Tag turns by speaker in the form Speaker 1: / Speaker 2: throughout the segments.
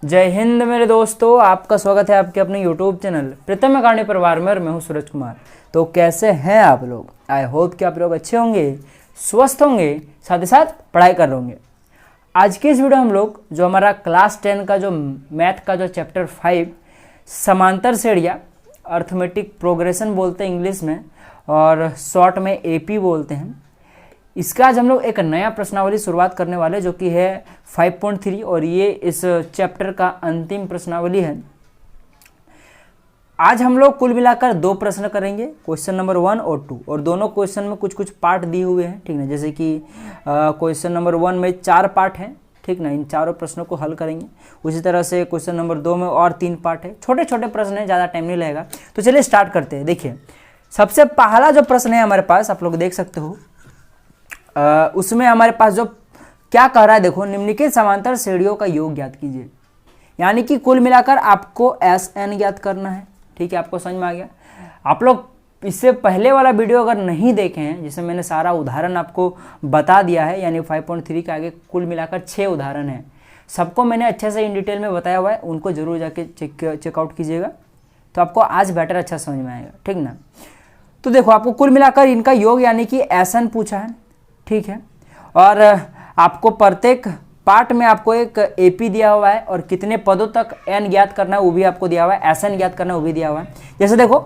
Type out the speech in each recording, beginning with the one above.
Speaker 1: जय हिंद मेरे दोस्तों, आपका स्वागत है आपके अपने YouTube चैनल प्रथम अकादमी परिवार में और मैं हूं सूरज कुमार। तो कैसे हैं आप लोग? आई होप कि आप लोग अच्छे होंगे, स्वस्थ होंगे, साथ ही साथ पढ़ाई कर रहे होंगे। आज के इस वीडियो हम लोग जो हमारा क्लास 10 का जो मैथ का जो चैप्टर 5 समांतर श्रेणियाँ, अर्थमेटिक प्रोग्रेशन बोलते हैं इंग्लिश में और शॉर्ट में AP बोलते हैं, इसका आज हम लोग एक नया प्रश्नावली शुरुआत करने वाले जो कि है 5.3 और ये इस चैप्टर का अंतिम प्रश्नावली है। आज हम लोग कुल मिलाकर 2 प्रश्न करेंगे, क्वेश्चन नंबर 1 और 2, और दोनों क्वेश्चन में कुछ कुछ पार्ट दिए हुए हैं, ठीक ना। जैसे कि क्वेश्चन नंबर 1 में 4 पार्ट हैं, ठीक ना। इन चारों प्रश्नों को हल करेंगे। उसी तरह से क्वेश्चन नंबर 2 में और 3 पार्ट है। छोटे छोटे प्रश्न हैं, ज़्यादा टाइम नहीं लगेगा। तो चलिए स्टार्ट करते हैं। देखिए, सबसे पहला जो प्रश्न है हमारे पास, आप लोग देख सकते हो, उसमें हमारे पास जो क्या कह रहा है, देखो, निम्नलिखित समांतर श्रेणियों का योग ज्ञात कीजिए। यानी कि कुल मिलाकर आपको SN ज्ञात करना है, ठीक है। आपको समझ में आ गया? आप लोग इससे पहले वाला वीडियो अगर नहीं देखे हैं, जिसमें मैंने सारा उदाहरण आपको बता दिया है, यानी 5.3 के आगे कुल मिलाकर 6 उदाहरण हैं, सबको मैंने अच्छे से इन डिटेल में बताया हुआ है, उनको जरूर जाके चेकआउट कीजिएगा, तो आपको आज बेटर अच्छा समझ में आएगा, ठीक ना। तो देखो, आपको कुल मिलाकर इनका योग यानी कि SN पूछा है, ठीक है। और आपको प्रत्येक पार्ट में आपको एक AP दिया हुआ है और कितने पदों तक N ज्ञात करना है वो भी आपको दिया हुआ है, SN ज्ञात करना है वो भी दिया हुआ है। जैसे देखो,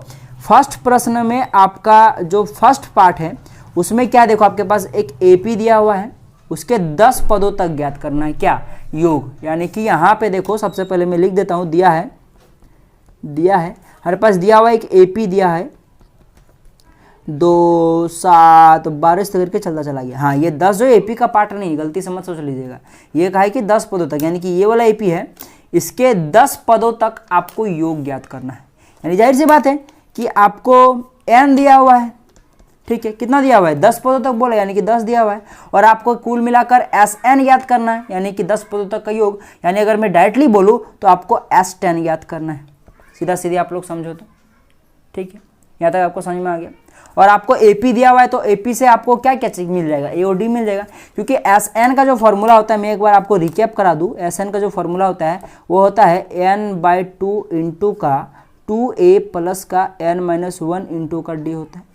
Speaker 1: फर्स्ट प्रश्न में आपका जो फर्स्ट पार्ट है उसमें क्या, देखो आपके पास एक AP दिया हुआ है, उसके 10 पदों तक ज्ञात करना है, क्या, योग। यानी कि यहाँ पे देखो, सबसे पहले मैं लिख देता हूँ, दिया है हमारे पास दिया हुआ एक AP दिया है, 2, 7, 12 से करके चलता चला गया। हाँ, ये 10 जो AP का पार्ट नहीं, गलती से मत सोच लीजिएगा, ये कहा है कि 10 पदों तक, यानी कि ये वाला AP है, इसके 10 पदों तक आपको योग ज्ञात करना है। यानी जाहिर सी बात है कि आपको N दिया हुआ है, ठीक है। कितना दिया हुआ है? 10 पदों तक बोला, यानी कि 10 दिया हुआ है, और आपको कुल मिलाकर SN ज्ञात करना है, यानी कि 10 पदों तक का योग। यानी अगर मैं डायरेक्टली बोलूँ तो आपको S10 ज्ञात करना है, सीधा सीधे आप लोग समझो तो, ठीक है। यहाँ तक आपको समझ में आ गया। और आपको AP दिया हुआ है, तो AP से आपको क्या क्या चीज मिल जाएगा? A और D मिल जाएगा, क्योंकि SN का जो फॉर्मूला होता है, मैं एक बार आपको रिकैप करा दूं। SN का जो फॉर्मूला होता है वो होता है N/2 इंटू का 2A प्लस का N-1 इंटू का D होता है।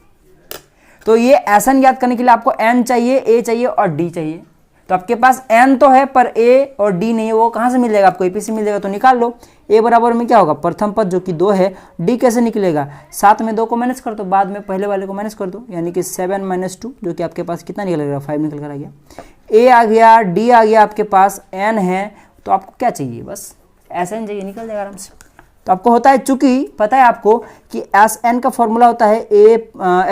Speaker 1: तो ये SN याद करने के लिए आपको N चाहिए, A चाहिए और D चाहिए। तो आपके पास N तो है पर A और D नहीं है, वो कहाँ से मिल जाएगा? आपको AP से मिल जाएगा। तो निकाल लो। A बराबर में क्या होगा? प्रथम पद जो कि 2 है, D कैसे निकलेगा? 7 में 2 को माइनस कर दो, बाद में पहले वाले को माइनस कर दो, यानी कि 7 - 2, जो कि आपके पास कितना निकलेगा? 5 निकल कर आ गया। A आ गया, D आ गया, आपके पास N है, तो आपको क्या चाहिए? बस SN चाहिए, निकल जाएगा आराम से। तो आपको होता है, चूंकि पता है आपको कि SN का फॉर्मूला होता है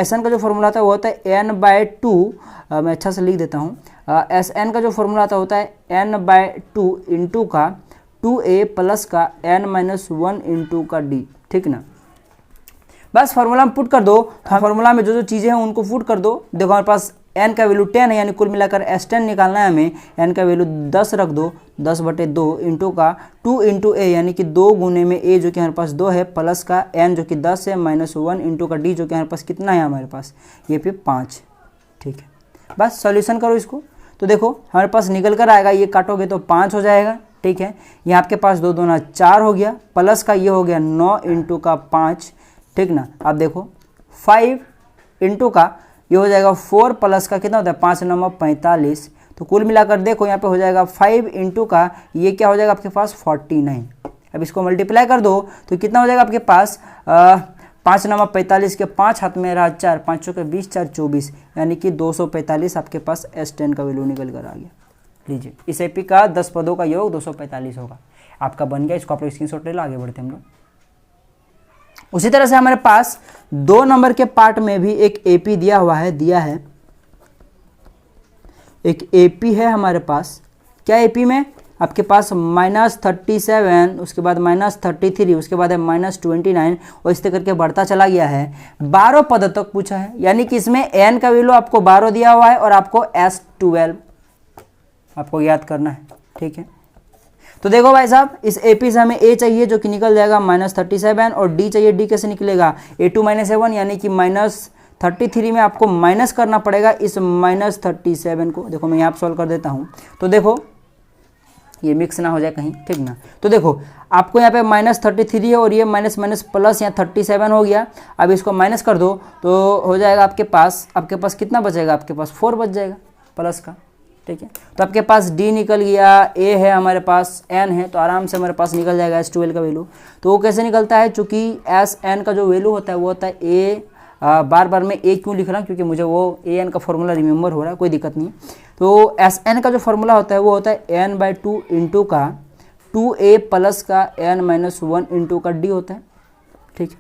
Speaker 1: SN का जो फॉर्मूला होता है वो होता है N/2, मैं अच्छा से लिख देता हूँ। SN का जो फॉर्मूला होता है N/2 इंटू का 2A प्लस का N-1 इंटू का D, ठीक ना। बस फॉर्मूला में पुट कर दो, फॉर्मूला में जो जो चीज़ें हैं उनको पुट कर दो। देखो हमारे पास N का वैल्यू 10 है, यानी कुल मिलाकर S10 निकालना है हमें। N का वैल्यू 10 रख दो, 10/2 इंटू का 2 इंटू A, यानी कि 2 गुने में A जो कि हमारे पास 2 है, प्लस का N जो कि 10 है, -1 इंटू का D जो कि हमारे पास कितना है? हमारे पास ये पे 5, ठीक है। बस सॉल्यूशन करो इसको, तो देखो हमारे पास निकल कर आएगा, ये काटोगे तो 5 हो जाएगा, ठीक है। यहाँ आपके पास 2 दूना 4 हो गया, प्लस का ये हो गया 9 इंटू का 5, ठीक ना। अब देखो 5 इंटू का ये हो जाएगा 4, प्लस का कितना होता है? 5 × 9 = 45। तो कुल मिलाकर देखो यहाँ पे हो जाएगा 5 इंटू का ये क्या हो जाएगा आपके पास? 49। अब इसको मल्टीप्लाई कर दो तो कितना हो जाएगा आपके पास? 5 × 9 = 45 के 5 हाथ में रहा 4, 5 × 20, 4 × 24, यानी कि 245 आपके पास S10 का वैल्यू निकल कर आ गया। लीजिए, इस AP का 10 पदों का योग 245 होगा, आपका बन गया। इसको आप लोग स्क्रीनशॉट ले लो, आगे बढ़ते हम लोग। उसी तरह से हमारे पास 2 नंबर के पार्ट में भी एक AP दिया हुआ है, एक AP है हमारे पास। क्या AP में आपके पास? -37, उसके बाद -33, उसके बाद है -29, और इस तरह करके बढ़ता चला गया है। 12 पद तक पूछा है, यानी कि इसमें N का वैल्यू आपको 12 दिया हुआ है और आपको S12 आपको याद करना है, ठीक है। तो देखो भाई साहब, इस AP से हमें A चाहिए जो कि निकल जाएगा -37, और D चाहिए, D कैसे निकलेगा? A2 - A1, यानी कि -33 में आपको माइनस करना पड़ेगा इस -37 को। देखो मैं यहाँ सॉल्व कर देता हूँ। तो देखो ये मिक्स ना हो जाए कहीं, ठीक ना। तो देखो आपको यहाँ पे -33 है और ये माइनस माइनस प्लस यहाँ 37 हो गया। अब इसको माइनस कर दो तो हो जाएगा आपके पास कितना बचेगा, आपके पास 4 बच जाएगा प्लस का, ठीक है। तो आपके पास D निकल गया, A है हमारे पास, N है, तो आराम से हमारे पास निकल जाएगा S12 का वैल्यू। तो वो कैसे निकलता है, चूँकि SN का जो वैल्यू होता है वो होता है A, बार बार मैं A क्यों लिख रहा हूँ, क्योंकि मुझे वो AN का फॉर्मूला रिमेंबर हो रहा है, कोई दिक्कत नहीं। तो SN का जो फॉर्मूला होता है वो होता है n/2 इंटू का 2A प्लस का n-1 इंटू का D होता है, ठीक है।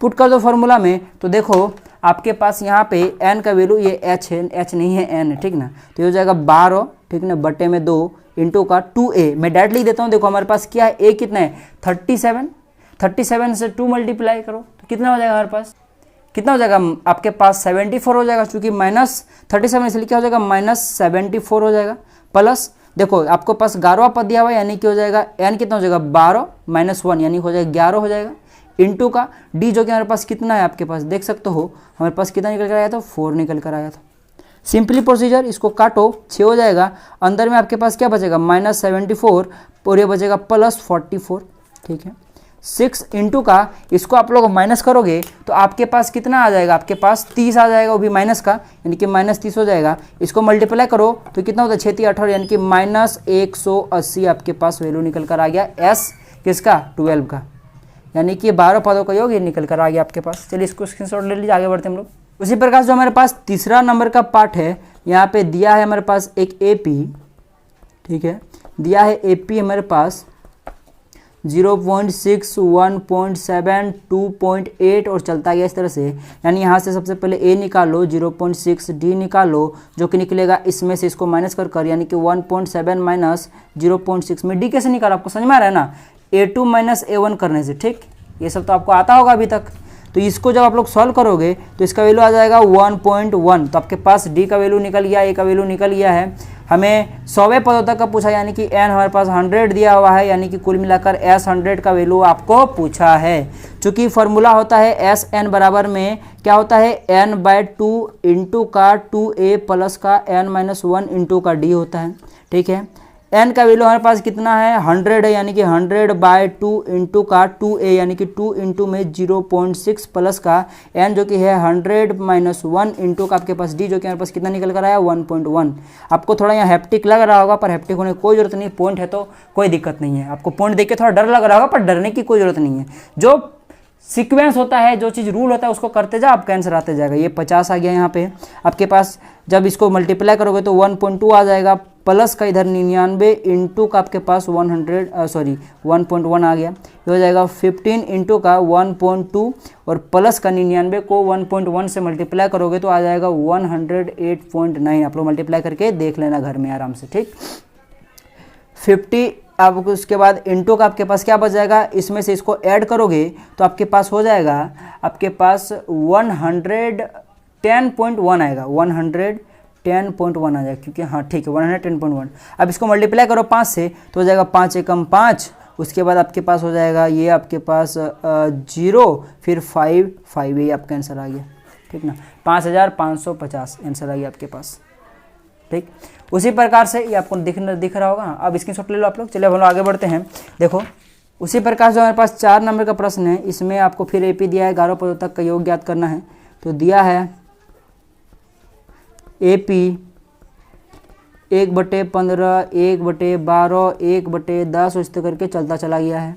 Speaker 1: पुट कर दो फॉर्मूला में, तो देखो आपके पास यहाँ पे n का वैल्यू ये h है, h नहीं है n है, ठीक ना। तो ये हो जाएगा 12, ठीक ना, बटे में 2 इंटू का 2A। मैं डायरेक्ट लिख देता हूँ, देखो हमारे पास क्या है, A कितना है 37 से 2 मल्टीप्लाई करो तो कितना हो जाएगा हमारे पास, कितना हो जाएगा आपके पास 74 हो जाएगा, क्योंकि -37 इसलिए क्या हो जाएगा -74 हो जाएगा। प्लस देखो आपको पास 11वां पद दिया हुआ है, यानी कि हो जाएगा n कितना हो जाएगा 12 - 1 यानी हो जाएगा 11 हो जाएगा, इंटू का D जो कि हमारे पास कितना है, आपके पास देख सकते हो हमारे पास कितना निकल कर आया था, 4 निकल कर आया था। सिंपली प्रोसीजर, इसको काटो 6 हो जाएगा, अंदर में आपके पास क्या बचेगा -74 और ये बचेगा +44, ठीक है। 6 इंटू का इसको आप लोग माइनस करोगे तो आपके पास कितना आ जाएगा, आपके पास 30 आ जाएगा, वो भी माइनस का, यानी कि -30 हो जाएगा। इसको मल्टीप्लाई करो तो कितना होता है 6 × 18 यानी कि -180 आपके पास वैल्यू निकल कर आ गया S किसका 12 का, यानी कि 12 पदों का योग ये निकल कर आ गया आपके पास। चलिए इसको स्क्रीनशॉट ले लीजिए, आगे बढ़ते हैं हम लोग। उसी प्रकार जो हमारे पास तीसरा नंबर का पार्ट है, यहाँ पे दिया है हमारे पास एक AP, ठीक है, दिया है AP हमारे पास 0.6, 1.7, 2.8 और चलता गया इस तरह से। यानी यहाँ से सबसे पहले A निकालो, 0.6 D निकालो, जो कि निकलेगा इसमें से इसको माइनस कर यानी कि 1.7 माइनस 0.6 में D कैसे निकाला, आपको समझ में आ रहा है ना, A2 माइनस A1 करने से, ठीक। ये सब तो आपको आता होगा अभी तक। तो इसको जब आप लोग सॉल्व करोगे तो इसका वैल्यू आ जाएगा 1.1। तो आपके पास D का वैल्यू निकल गया, A का वैल्यू निकल गया है। हमें 100वें पदों तक का पूछा, यानी कि n हमारे पास 100 दिया हुआ है, यानी कि कुल मिलाकर S100 का वैल्यू आपको पूछा है। चूँकि फॉर्मूला होता है SN बराबर में क्या होता है n/2 इंटू का 2A प्लस का n-1 इंटू का D होता है, ठीक है। n का वैल्यू हमारे पास कितना है 100 है, यानी कि 100/2 इंटू का 2A यानी कि 2 इंटू में 0.6 प्लस का n जो कि है 100-1 इंटू का आपके पास D जो कि हमारे पास कितना निकल कर आया 1.1। आपको थोड़ा यहाँ हैप्टिक लग रहा होगा, पर हैप्टिक होने की कोई जरूरत नहीं, पॉइंट है तो कोई दिक्कत नहीं है। आपको पॉइंट देख के थोड़ा डर लग रहा होगा, पर डरने की कोई जरूरत नहीं है। जो सीक्वेंस होता है, जो चीज़ रूल होता है उसको करते जाओ, आपका आंसर आते जाएगा। ये 50 आ गया यहाँ पे आपके पास, जब इसको मल्टीप्लाई करोगे तो 1.2 आ जाएगा, प्लस का इधर 99 इंटू का आपके पास 1.1 आ गया, ये हो जाएगा 15 इंटू का 1.2 और प्लस का 99 को 1.1 से मल्टीप्लाई करोगे तो आ जाएगा 108.9। आप लोग मल्टीप्लाई करके देख लेना घर में आराम से, ठीक। 50 अब उसके बाद इंटू का आपके पास क्या बच जाएगा, इसमें से इसको ऐड करोगे तो आपके पास हो जाएगा, आपके पास 110.1 आएगा, 110.1 आ जाएगा, क्योंकि हाँ ठीक है 110.1। अब इसको मल्टीप्लाई करो 5 से तो हो जाएगा 5 एकम 5, उसके बाद आपके पास हो जाएगा ये आपके पास 0 फिर 5 ये आपका आंसर आ गया, ठीक ना, 5550 आंसर आ गया आपके पास, ठीक। उसी प्रकार से ये आपको दिख रहा होगा। अब स्क्रीनशॉट ले लो आप लोग। चलिए हम लोग आगे बढ़ते हैं। देखो उसी प्रकार से हमारे पास 4 नंबर का प्रश्न है, इसमें आपको फिर AP दिया है, 11 पदों तक का योग ज्ञात करना है। तो दिया है AP 1/15, 1/12, 1/10 इस तरह करके चलता चला गया है,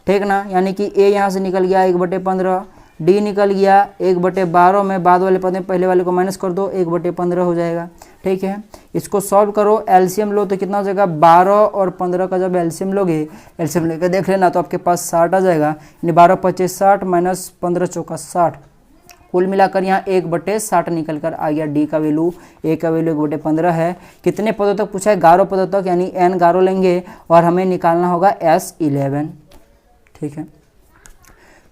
Speaker 1: ठीक ना। यानी कि A यहाँ से निकल गया 1/15, D निकल गया 1/12 में, बाद वाले पद में पहले वाले को माइनस कर दो, 1/15 हो जाएगा, ठीक है। इसको सॉल्व करो, एलसीएम लो तो कितना हो जाएगा 12 और 15 का जब एलसीएम लोगे, एलसीएम लेकर देख लेना तो आपके पास 60 आ जाएगा, यानी 12 × 25 60 माइनस 15 × 4 60, कुल मिलाकर यहाँ 1/60 निकल कर आ गया। D का वैल्यू, A का वैल्यू 1/15 है। कितने पदों तक पूछा है 11 पदों तक, यानी n 11 लेंगे और हमें निकालना होगा S11, ठीक है।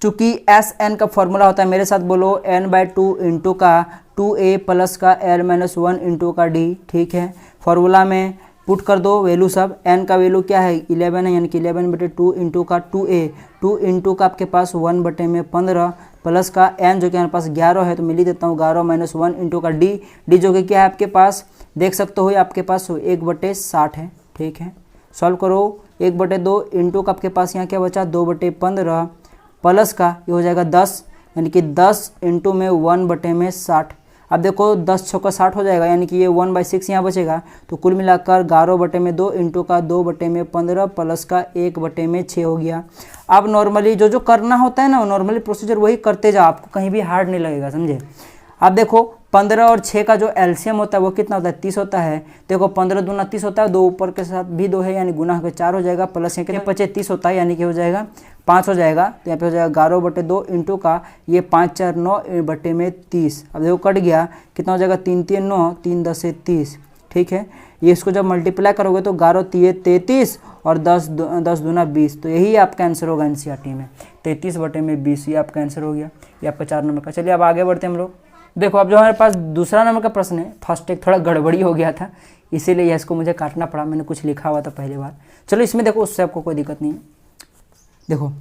Speaker 1: चूँकि SN का फॉर्मूला होता है, मेरे साथ बोलो n/2 इंटू का 2A प्लस का n-1 इंटू का D, ठीक है। फॉर्मूला में पुट कर दो वैल्यू सब। n का वैल्यू क्या है 11 है, यानी कि 11/2 इंटू का 2A, 2 इंटू का आपके पास 1/15 प्लस का n जो कि हमारे पास 11 है, तो मैं लिख देता हूँ 11 - 1 इंटू का D जो कि क्या है आपके पास देख सकते हो आपके पास 1/60 है, ठीक है। सॉल्व करो 1/2 इंटू का आपके पास यहाँ क्या बचा 2/15 प्लस का ये हो जाएगा 10, यानी कि 10 इंटू में 1/60। अब देखो 10 छक्का 60 हो जाएगा, यानी कि ये 1/6 यहाँ बचेगा। तो कुल मिलाकर 11/2 इंटू का 2/15 प्लस का 1/6 हो गया। अब नॉर्मली जो करना होता है ना, नॉर्मली प्रोसीजर वही करते जाओ, आपको कहीं भी हार्ड नहीं लगेगा, समझे। अब देखो 15 और 6 का जो एलसीएम होता है वो कितना होता है 30 होता है। देखो 15 दूना 30 होता है, 2 ऊपर के साथ भी 2 है, यानी गुना होकर 4 हो जाएगा, प्लस यहाँ के बचे 30 होता है, यानी कि हो जाएगा 5 हो जाएगा। तो यहाँ पे हो जाएगा 11/2 इंटू का ये 5 4 9/30। अब देखो कट गया, कितना हो जाएगा 3 3 9 3 10 30, ठीक है। ये इसको जब मल्टीप्लाई करोगे तो 11 3 33 और 10 दूना 20। तो यही आपका आंसर होगा एनसीईआरटी में 33/20, ये आपका आंसर हो गया। ये आपका 4 नंबर का। चलिए अब आगे बढ़ते हैं हम लोग। देखो अब जो हमारे पास दूसरा नंबर का प्रश्न है, फर्स्ट एक थोड़ा गड़बड़ी हो गया था, इसीलिए इसको मुझे काटना पड़ा, मैंने कुछ लिखा हुआ था पहली बार। चलो इसमें देखो उससे आपको कोई दिक्कत नहीं है। देखो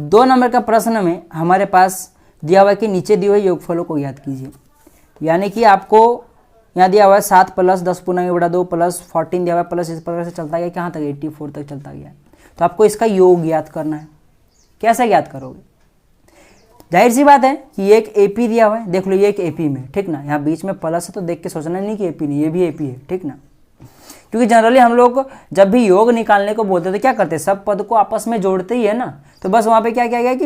Speaker 1: 2 नंबर का प्रश्न में हमारे पास दिया हुआ है कि नीचे दिए हुए योगफलों को ज्ञात कीजिए। यानी कि आपको यहाँ दिया हुआ है 7 प्लस 10/2 प्लस 14 दिया हुआ है, प्लस इस प्रकार से चलता गया कहाँ तक 84 तक चलता गया। तो आपको इसका योग ज्ञात करना है। कैसे ज्ञात करोगे? जाहिर सी बात है कि एक एपी दिया हुआ है, देख लो ये एक एपी में, ठीक ना। यहाँ बीच में प्लस है तो देख के सोचना नहीं कि एपी नहीं, ये भी एपी है, ठीक ना। क्योंकि जनरली हम लोग जब भी योग निकालने को बोलते तो क्या करते हैं, सब पद को आपस में जोड़ते ही है ना। तो बस वहाँ पे क्या किया गया कि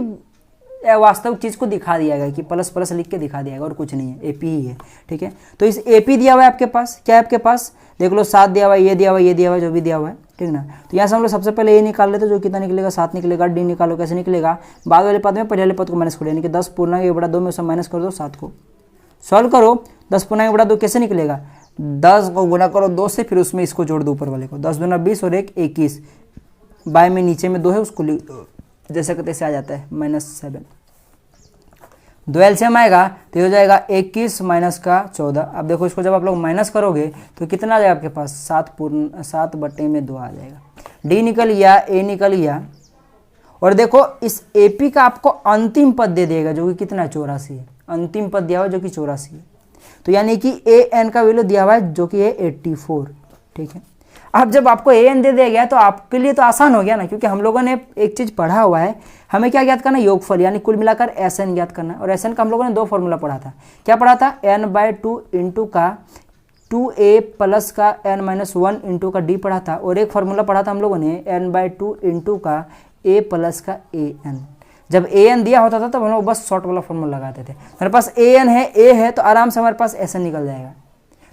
Speaker 1: वास्तविक चीज़ को दिखा दिया गया कि प्लस प्लस लिख के दिखा दिया गया, और कुछ नहीं है, एपी ही है, ठीक है। तो इस एपी दिया हुआ है आपके पास, क्या है आपके पास, देख लो 7 दिया हुआ है, ये दिया हुआ है, ये दिया हुआ है, जो भी दिया हुआ है, ठीक ना। तो यहाँ से हम लोग सबसे पहले ए निकाल लेते, जो कितना निकलेगा 7 निकलेगा। डी निकालो, कैसे निकलेगा, बाद वाले पद में पहले वाले पद को माइनस करो, यानी कि 10/2 में से माइनस कर दो 7 को। सॉल्व करो 10/2 कैसे निकलेगा, 10 को गुना करो 2 से, फिर उसमें इसको जोड़ दो ऊपर वाले को, 10 दूना 20 और 1 21, बाय में नीचे में 2 है उसको जैसे कहते से आ जाता है -7। 2 एलसीएम आएगा तो ये हो जाएगा 21 माइनस का 14। अब देखो इसको जब आप लोग माइनस करोगे तो कितना आ जाएगा आपके पास 7/2 आ जाएगा। डी निकल गया, ए निकल गया, और देखो इस एपी का आपको अंतिम पद दे देगा जो कि कितना 84 है। अंतिम पद दिया हुआ है जो कि 84 है। तो यानी कि ए एन का वैल्यू दिया हुआ है जो कि है 84, ठीक है। अब जब आपको ए एन दे दिया गया तो आपके लिए तो आसान हो गया ना, क्योंकि हम लोगों ने एक चीज़ पढ़ा हुआ है, हमें क्या ज्ञात करना, योगफल, यानी कुल मिलाकर एस एन ज्ञात करना है। और एस एन का हम लोगों ने 2 फॉर्मूला पढ़ा था। क्या पढ़ा था, n/2 इंटू का 2a प्लस का n-1 इंटू का डी पढ़ा था, और एक फार्मूला पढ़ा था हम लोगों ने n/2 इंटू का a प्लस का an। जब an दिया होता था तब हम लोग बस शॉर्ट वाला फॉर्मूला लगाते थे। हमारे पास an है, a है, तो आराम से हमारे पास एस एन निकल जाएगा।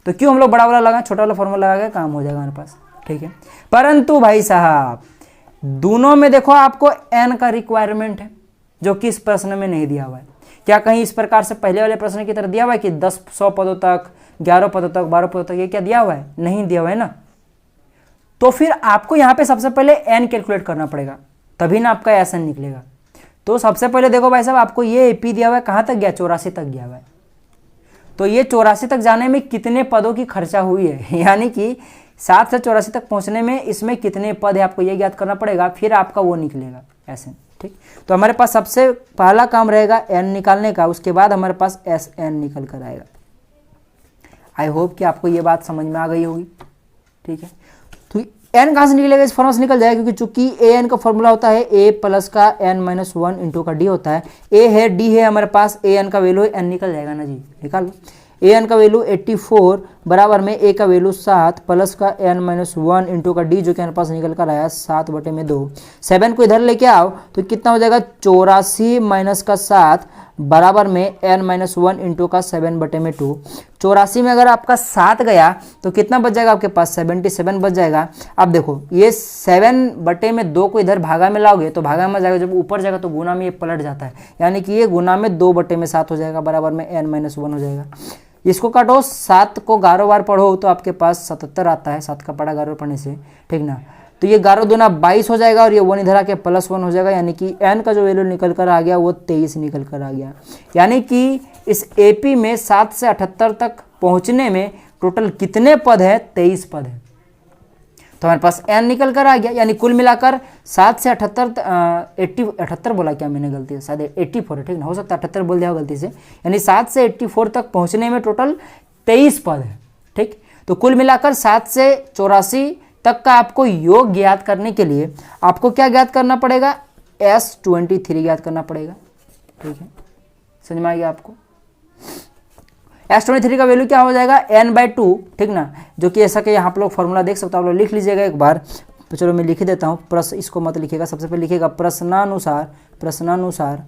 Speaker 1: तो क्यों हम लोग बड़ा वाला लगाएं, छोटा वाला फॉर्मूला लगा के काम हो जाएगा हमारे पास, ठीक है। परंतु भाई साहब दोनों में देखो आपको n का रिक्वायरमेंट है, जो कि इस प्रश्न में नहीं दिया हुआ है। क्या कहीं इस प्रकार से पहले वाले प्रश्न की तरह दिया हुआ है कि 10-100 पदों तक, 11 पदों तक, 12 पदों तक, ये क्या दिया हुआ है, नहीं दिया हुआ है ना। तो फिर आपको यहाँ पे सबसे पहले n कैलकुलेट करना पड़ेगा, तभी ना आपका एस एन निकलेगा। तो सबसे पहले देखो भाई साहब आपको ये एपी दिया हुआ है, कहाँ तक गया, 84 तक गया हुआ है। तो ये 84 तक जाने में कितने पदों की खर्चा हुई है, यानी कि 7 से 84 तक पहुंचने में इसमें कितने पद है, आपको ये ज्ञात करना पड़ेगा, फिर आपका वो निकलेगा ऐसे, ठीक। तो हमारे पास सबसे पहला काम रहेगा n निकालने का, उसके बाद हमारे पास एस एन निकल कर आएगा। आई होप कि आपको ये बात समझ में आ गई होगी, ठीक है। तो n कहाँ से निकलेगा, इस फॉर्मूला से निकल जाएगा, क्योंकि चूंकि ए एन का फॉर्मूला होता है a प्लस का n-1 इंटू का डी होता है। a है, डी है हमारे पास, ए एन का वैल्यू है, n निकल जाएगा ना जी, निकाल लो। ए एन का वैल्यू 84 बराबर में ए का वैल्यू 7 प्लस का n-1 इंटू का डी, जो कि हमारे पास निकल कर आया 7/2। 7 को इधर लेके आओ तो कितना हो जाएगा, 84 माइनस का 7 बराबर में n-1 इंटू का 7/2। 84 में अगर आपका 7 गया तो कितना बच जाएगा आपके पास, 77 बच जाएगा। अब देखो ये 7/2 को इधर भागा में लाओगे तो भागा में जाएगा, जब ऊपर जाएगा तो गुना में ये पलट जाता है, यानी कि ये गुना में 2/7 हो जाएगा, बराबर में n-1 हो जाएगा। इसको काटो, 7 को 11 बार पढ़ो तो आपके पास 77 आता है, 7 का पढ़ा 11 पढ़ने से, ठीक ना। तो ये 11 दूना 22 हो जाएगा, और ये 1 इधर आके +1 हो जाएगा, यानी कि n का जो वैल्यू निकल कर आ गया वो 23 निकल कर आ गया। यानी कि इस एपी में 7 से 78 तक पहुंचने में टोटल कितने पद है, 23 पद है। तो हमारे पास n निकल कर आ गया, यानी कुल मिलाकर 7 से 78 बोला क्या मैंने गलती से, शायद 84 है, ठीक ना, हो सकता है 78 बोल दिया गलती से, यानी 7 से 84 तक पहुंचने में टोटल 23 पद है, ठीक। तो कुल मिलाकर 7 से 84 तक का आपको योग ज्ञात करने के लिए आपको क्या ज्ञात करना पड़ेगा, S23 ज्ञात करना पड़ेगा। ठीक है, समझ में आ गया आपको। S23 का वैल्यू क्या हो जाएगा, n/2, ठीक ना, जो कि ऐसा कि यहाँ आप लोग फॉर्मूला देख सकते हो, आप लोग लिख लीजिएगा एक बार। तो चलो मैं लिख देता हूँ, प्रश्न इसको मत लिखिएगा, सबसे पहले लिखिएगा प्रश्नानुसार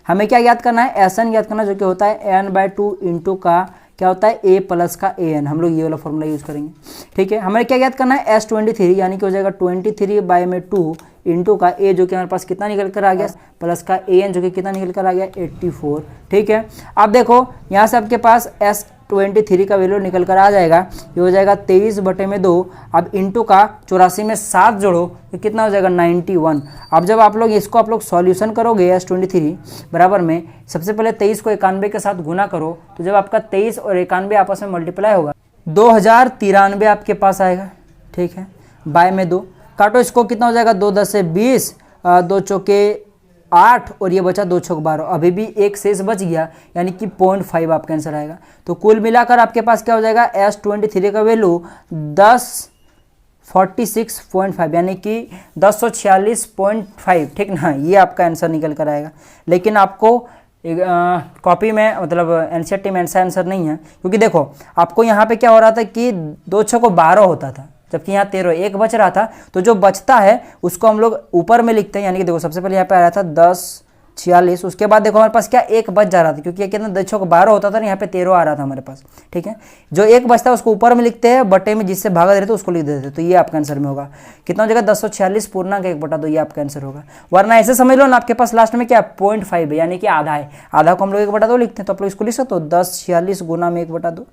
Speaker 1: हमें क्या याद करना है, Sn याद करना, जो कि होता है n/2 इंटू का क्या होता है a प्लस का an। हम लोग ये वाला फॉर्मूला यूज़ करेंगे। ठीक है, हमें क्या याद करना है, S23 यानी कि हो जाएगा 23/2 इंटू का a जो कि हमारे पास कितना निकल कर आ गया, प्लस का an जो कि कितना निकल कर आ गया, 84। ठीक है, अब देखो यहाँ से आपके पास S23 का वैल्यू निकल कर आ जाएगा, ये हो जाएगा 23/2। अब इंटू का 84 में 7 जोड़ो तो कितना हो जाएगा, 91। अब जब आप लोग इसको आप लोग सॉल्यूशन करोगे S23 बराबर में, सबसे पहले 23 को 91 के साथ गुना करो, तो जब आपका 23 और 91 आपस में मल्टीप्लाई होगा 2093 आपके पास आएगा। ठीक है, बाय में 2 काटो, इसको कितना हो जाएगा, 2 10 से 20, 2 चौके 8 और ये बचा 2 छक 12, अभी भी एक शेष बच गया, यानी कि 0.5 आपका आंसर आएगा। तो कुल मिलाकर आपके पास क्या हो जाएगा, S23 का वैल्यू 1046.5 यानी कि 1046.5। ठीक ना, ये आपका आंसर निकल कर आएगा। लेकिन आपको कॉपी में मतलब एनसीईआरटी में ऐसा आंसर नहीं है, क्योंकि देखो आपको यहाँ पे क्या हो रहा था कि 2 छक 12 होता था, जबकि यहाँ 13 एक बच रहा था। तो जो बचता है उसको हम लोग ऊपर में लिखते हैं, यानी कि देखो सबसे पहले यहाँ पे आ रहा था 1046, उसके बाद देखो हमारे पास क्या एक बच जा रहा था, क्योंकि ये कितना 2 छक 12 होता था ना, यहाँ पे 13 आ रहा था हमारे पास। ठीक है, जो एक बचता है उसको ऊपर में लिखते हैं, बटे में जिससे भागा दे रहे थे उसको लिख देते। तो ये आपका आंसर में होगा कितना हो जाएगा, 1046.1/2, ये आपका आंसर होगा। वरना ऐसे समझ लो ना, आपके पास लास्ट में क्या 0.5 है, यानी कि आधा है, आधा को हम लोग 1/2 लिखते हैं, तो आप लोग इसको लिख सकते हो 1046 गुना में 1/2,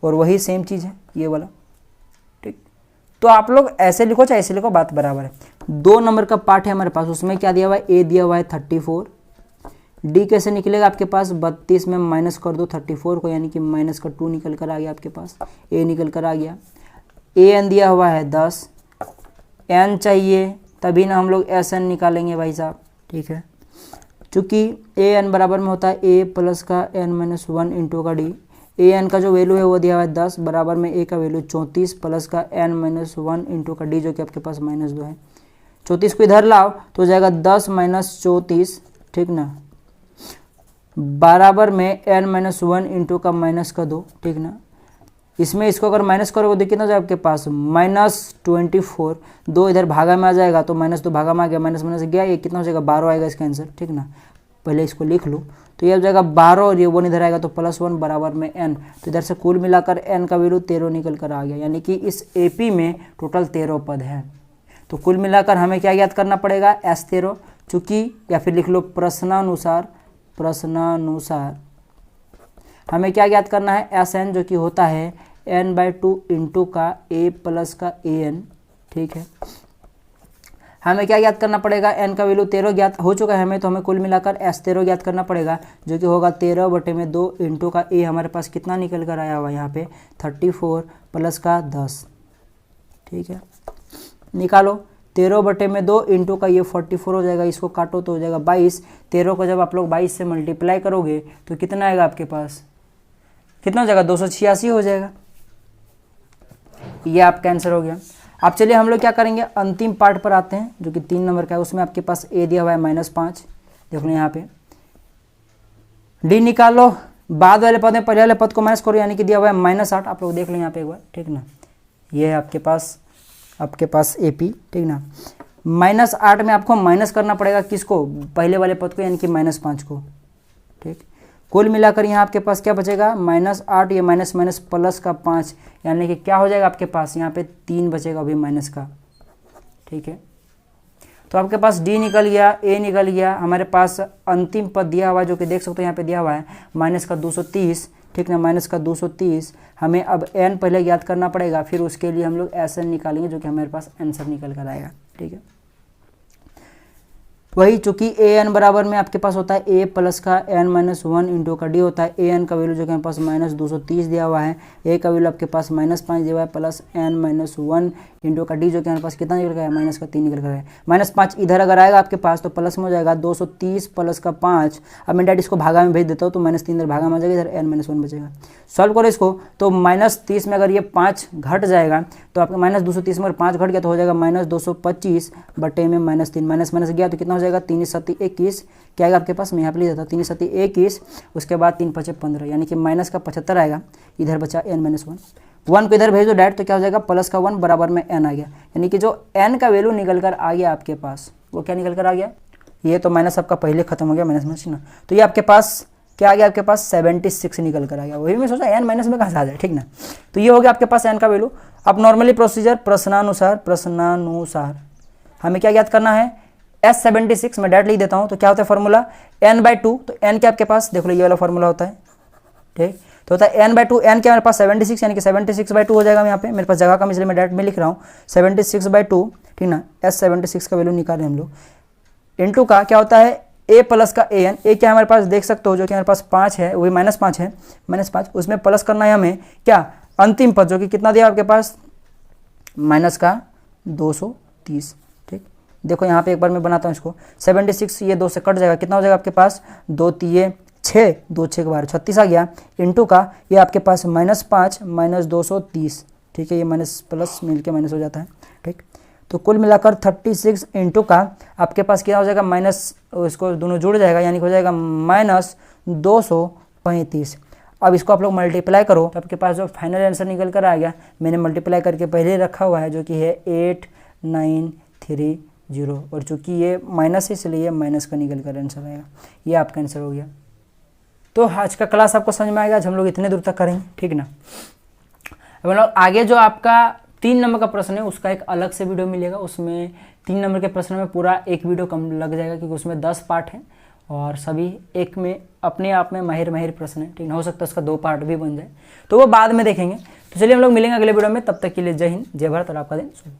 Speaker 1: और वही सेम चीज़ है ये वाला। तो आप लोग ऐसे लिखो चाहे ऐसे लिखो, बात बराबर है। 2 नंबर का पार्ट है हमारे पास, उसमें क्या दिया हुआ है, ए दिया हुआ है 34। डी कैसे निकलेगा आपके पास, 32 में माइनस कर दो 34 को, यानी कि माइनस का 2 निकल कर आ गया आपके पास, ए निकल कर आ गया। ए एन दिया हुआ है 10, एन चाहिए तभी ना हम लोग एस एन निकालेंगे भाई साहब। ठीक है, चूँकि ए एन बराबर में होता है ए प्लस का n-1 इंटू का डी। ए एन का जो वैल्यू है वो दिया हुआ है 10, बराबर में ए का वैल्यू 34 प्लस का n-1 इंटू का डी जो कि आपके पास -2 है। 34 को इधर लाओ तो हो जाएगा 10 - 34, ठीक ना, बराबर में n-1 इंटू का -2, ठीक ना। इसमें इसको अगर माइनस करोगे तो कितना हो जाएगा आपके पास, -24। 2 इधर भागा में आ जाएगा तो -2 भागा में आ गया, माइनस माइनस गया, ये कितना हो जाएगा 12 आएगा इसका आंसर। ठीक ना, पहले इसको लिख लो, तो ये हो जाएगा 12 और ये 1 इधर आएगा तो +1 बराबर में n। तो इधर से कुल मिलाकर n का वैल्यू 13 निकल कर आ गया, यानी कि इस एपी में टोटल 13 पद हैं। तो कुल मिलाकर हमें क्या याद करना पड़ेगा, S13, चूँकि या फिर लिख लो प्रश्नानुसार हमें क्या याद करना है, Sn जो कि होता है n/2 इंटू का a प्लस का an। ठीक है, हमें क्या याद करना पड़ेगा, n का वैल्यू 13 ज्ञात हो चुका है हमें, तो हमें कुल मिलाकर S13 ज्ञात करना पड़ेगा, जो कि होगा 13/2 इंटू का a, हमारे पास कितना निकल कर आया हुआ यहाँ पे 34 प्लस का 10। ठीक है, निकालो 13/2 इंटू का ये 44 हो जाएगा, इसको काटो तो हो जाएगा 22। 13 को जब आप लोग 22 से मल्टीप्लाई करोगे तो कितना आएगा आपके पास, कितना हो जाएगा 286 हो जाएगा। ये आपका आंसर हो गया। अब चलिए हम लोग क्या करेंगे, अंतिम पार्ट पर आते हैं जो कि 3 नंबर का है। उसमें आपके पास ए दिया हुआ है -5, देख लो यहाँ पे। डी निकालो, बाद वाले पद में पहले वाले पद को माइनस करो, यानी कि दिया हुआ है -8, आप लोग देख लो यहाँ पे एक बार। ठीक ना, ये है आपके पास एपी। ठीक ना, -8 में आपको माइनस करना पड़ेगा किसको, पहले वाले पद को, यानी कि -5 को। ठीक, कुल मिलाकर यहाँ आपके पास क्या बचेगा, -8, ये माइनस माइनस प्लस का 5, यानी कि क्या हो जाएगा आपके पास यहाँ पे 3 बचेगा अभी माइनस का। ठीक है, तो आपके पास डी निकल गया, ए निकल गया, हमारे पास अंतिम पद दिया हुआ है जो कि देख सकते हो यहाँ पे दिया हुआ है -230। ठीक ना, -230। हमें अब n पहले याद करना पड़ेगा, फिर उसके लिए हम लोग Sn निकालेंगे, जो कि हमारे पास आंसर निकल कर आएगा। ठीक है, वही चूंकि ए एन बराबर में आपके पास होता है ए प्लस का एन माइनस वन इंटू का डी होता है। ए एन का वैल्यू जो कि हमारे पास -230 दिया हुआ है, ए का वैल्यू आपके पास -5 दिया हुआ है, plus n minus one into का डी जो कि हमारे पास कितना निकल गया है, -3 निकल गया है। -5 इधर अगर आएगा आपके पास तो प्लस में हो जाएगा 230 प्लस का 5। अब मैं डायरेक्ट इसको भागा में भेज देता हूँ तो -3 इधर भागा में आ जाएगा, इधर एन माइनस वन बचेगा। सॉल्व करो इसको तो -30 में अगर ये 5 घट जाएगा तो आपका -230 में अगर 5 घट गया तो हो जाएगा -225 बटे में -3 माइनस गया तो कितना हो जाएगा 3 7 21। क्या आएगा आपके पास, मैं यहाँ पे लिख देता हूँ 3 7 21, उसके बाद 3 5 15 यानी कि माइनस का 75 आएगा। इधर बचा n माइनस वन को इधर भेज दो डायरेक्ट तो क्या हो जाएगा प्लस का 1 बराबर में n आ गया। यानी कि जो n का वैल्यू निकल कर आ गया आपके पास वो क्या निकल कर आ गया, ये तो माइनस आपका पहले खत्म हो गया माइनस ना, तो ये आपके पास क्या आ गया, आपके पास 76 निकल कर आ गया। वही मैं सोचा n माइनस में कहाँ से आ जाए, ठीक ना। तो ये हो गया आपके पास n का वैल्यू। अब नॉर्मली प्रोसीजर प्रश्नानुसार हमें क्या ज्ञात करना है, S76 में डायरेक्ट लिख देता हूँ तो क्या होता है फॉर्मूला n/2, तो n क्या आपके पास देख लो ये वाला फॉर्मूला होता है, ठीक। तो होता है n/2, n क्या मेरे पास 76 यानी कि 76/2 हो जाएगा। यहाँ पे मेरे पास जगह कम इसलिए मैं डायरेक्ट में लिख रहा हूँ 76/2, ठीक ना। S76 का वैल्यू निकाल रहे हम लोग, इंटू का क्या होता है a प्लस का an, a क्या हमारे पास देख सकते हो जो कि हमारे पास 5 है, वही -5 है, -5 उसमें प्लस करना है हमें क्या अंतिम पद जो कि कितना दिया आपके पास -230, ठीक। देखो यहाँ पे एक बार मैं बनाता हूँ इसको, 76 ये 2 से कट जाएगा, कितना हो जाएगा आपके पास 2 3 6, 2 6 के बार 36 आ गया, इंटू का ये आपके पास -5 -230, ठीक है। ये माइनस प्लस मिलके माइनस हो जाता है, ठीक। तो कुल मिलाकर 36 इंटू का आपके पास क्या हो जाएगा माइनस, इसको दोनों जुड़ जाएगा यानी हो जाएगा -235। अब इसको आप लोग मल्टीप्लाई करो तो आपके पास जो फाइनल आंसर निकल कर आ गया, मैंने मल्टीप्लाई करके पहले रखा हुआ है जो कि है 8930, और चूंकि ये माइनस है इसलिए माइनस का निकल कर आंसर आएगा। ये आपका आंसर हो गया। तो आज का क्लास आपको समझ में आएगा, आज हम लोग इतने दूर तक करेंगे, ठीक ना। अब हम लोग आगे जो आपका 3 नंबर का प्रश्न है उसका एक अलग से वीडियो मिलेगा, उसमें 3 नंबर के प्रश्न में पूरा एक वीडियो कम लग जाएगा क्योंकि उसमें 10 पार्ट हैं और सभी एक में अपने आप में माहिर प्रश्न है, ठीक ना। हो सकता है उसका 2 पार्ट भी बन जाए, तो वो बाद में देखेंगे। तो चलिए हम लोग मिलेंगे अगले वीडियो में, तब तक के लिए जय हिंद, जय भारत और आपका दिन शुभ।